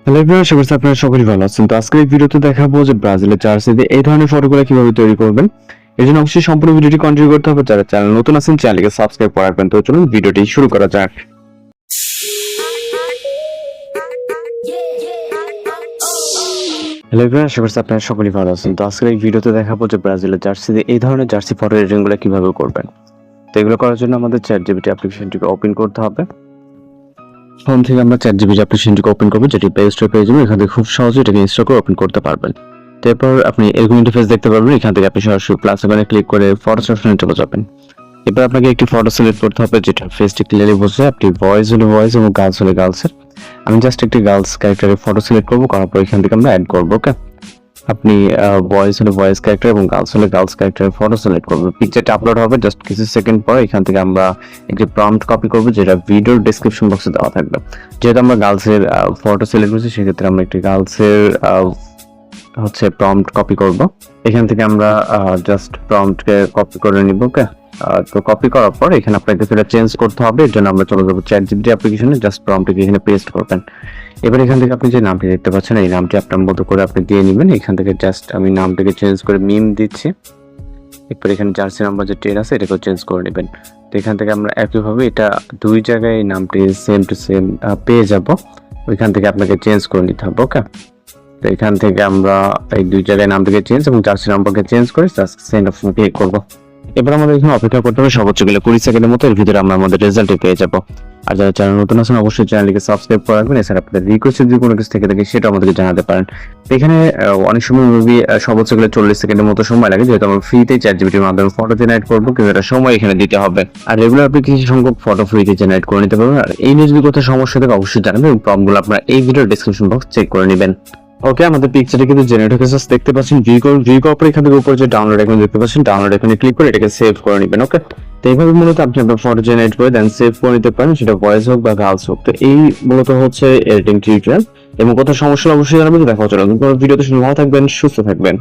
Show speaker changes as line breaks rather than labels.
Hello everyone, আশা করছি আপনারা সকলেই ভালো আছেন। তো আজকের এই ভিডিওতে দেখাবো যে ব্রাজিলের জার্সিতে এই ধরনের ফটোগুলো কিভাবে তৈরি করবেন। এর জন্য অবশ্যই সম্পূর্ণ ভিডিওটি কন্টিনিউ করতে হবে। যারা চ্যানেল নতুন আছেন চ্যানেলকে সাবস্ক্রাইব করে রাখবেন। তো চলুন ভিডিওটি শুরু করা যাক। হ্যালো এভরিওয়ান, আশা করছি আপনারা সকলেই ভালো আছেন। তো আজকের এই ভিডিওতে দেখাবো যে ব্রাজিলের জার্সিতে এই ধরনের জার্সি ফটো এডিটিংগুলো কিভাবে করবেন। তো এগুলো করার জন্য আমাদের চ্যাটজিপিটি অ্যাপ্লিকেশনটিকে ওপেন করতে হবে। ফোন থেকে আমরা চ্যাটজিপিটি অ্যাপ্লিকেশনটিকে ওপেন করব, যেটি প্লে স্টোরে পেয়ে যাবেন। এখান থেকে খুব সহজে এটাকে ইনস্টল করে ওপেন করতে পারবেন। তারপর আপনি এরকম ইন্টারফেস দেখতে পারবেন। এখান থেকে আপনি সরাসরি প্লাস আইকনে ক্লিক করে ফটোস অপশনে চলে যাবেন। এবার আপনাকে একটি ফটো সিলেক্ট করতে হবে যেটা ফেসটি ক্লিয়ারলি বোঝা যায়। আপনি ভয়েস হলে ভয়েস এবং গার্লস হলে গার্লসের। আমি জাস্ট একটি গার্লস ক্যারেক্টারের ফটো সিলেক্ট করব, করার পর এখান থেকে আমরা অ্যাড করব। ওকে, আপনি ভয়েস হলে ভয়েস ক্যারেক্টার এবং গার্লস হলে গার্লস ক্যারেক্টারের ফটো সিলেক্ট করবেন। পিকচারটা আপলোড হবে জাস্ট কিছু সেকেন্ড পর। এখান থেকে আমরা একটি প্রম্পট কপি করব, যেটা ভিডিওর ডেসক্রিপশন বক্সে দেওয়া থাকবে। যেহেতু আমরা গার্লসের ফটো সিলেক্ট করছি, সেক্ষেত্রে আমরা একটি গার্লসের প্রম্পট কপি করব। এখান থেকে আমরা জাস্ট প্রম্পটকে কপি করে নিব। ওকে, তো কপি করার পর এখানে আপনাকে সেটা চেঞ্জ করতে হবে। এর জন্য আমরা চলে যাবো চ্যাটজিপিটি অ্যাপ্লিকেশনে, জাস্ট প্রম্পটকে এখানে পেস্ট করবেন। এবার এখান থেকে আপনি যে নামটি দেখতে পাচ্ছেন, এই নামটি আপনার মতো করে আপনি দিয়ে নেবেন। এখান থেকে জাস্ট আমি নামটাকে চেঞ্জ করে মিম দিচ্ছি। এরপর এখানে জার্সি নাম্বার যে টেন আছে এটাকেও চেঞ্জ করে নেবেন। তো এখান থেকে আমরা একইভাবে এটা দুই জায়গায় নামটি সেম টু সেম পেয়ে যাব। ওইখান থেকে আপনাকে চেঞ্জ করে নিতে হবে। ওকে, তো এখান থেকে আমরা এই দুই জায়গায় নামটাকে চেঞ্জ এবং জার্সি নাম্বারকে চেঞ্জ করে জাস্ট সেন্ড অপশন ক্লিক করব। এবার আমাদের এখানে অপেক্ষা করতে হবে সর্বোচ্চ গেলে 20 সেকেন্ডের মতো। এর ভিতরে আমরা আমাদের রেজাল্টে পেয়ে যাব। আর যারা চ্যানেল নতুন আছেন অবশ্যই চ্যানেলটিকে সাবস্ক্রাইব করে রাখবেন। এছাড়া আপনাদের রিকোয়েস্ট যদি কোনো কিছু থেকে থাকে সেটা আমাদেরকে জানাতে পারেন। এখানে অনেক সময় মেবি সর্বোচ্চ গেলে 40 সেকেন্ডের মতো সময় লাগে, যেহেতু আমরা ফ্রিতে চ্যাটজিপিটির মাধ্যমে ফটো জেনারেট করবো, কিন্তু এটা সময় এখানে দিতে হবে। আর রেগুলার আপনি কিছু সংখ্যক ফটো ফ্রিতে জেনারেট করে নিতে পারবেন। আর এই নিয়ে যদি কোথাও সমস্যা থাকে অবশ্যই জানাবেন এবং প্রবলেমগুলো আপনারা এই ভিডিওর ডেসক্রিপশন বক্স চেক করে নেবেন। ওকে, আমাদের পিকচারটা কিন্তু জেনারেট হয়ে গেছে, দেখতে পাচ্ছেন। ভিউ করার পর এখান থেকে উপরে যে ডাউনলোড আইকন দেখতে পাচ্ছেন, ডাউনলোড আইকনে ক্লিক করে এটাকে সেভ করে নেবেন। ওকে, তো এইভাবে মূলত আপনি আপনার ফটো জেনারেট করে দেন সেভ করে নিতে পারেন, সেটা ভয়েস হোক বা গার্লস হোক। তো এই মূলত হচ্ছে এডিটিং টিউটোরিয়াল, এবং কোথাও সমস্যা অবশ্যই জানাবেন। দেখা হচ্ছে নতুন কোনো ভিডিওতে। ভালো থাকবেন, সুস্থ থাকবেন।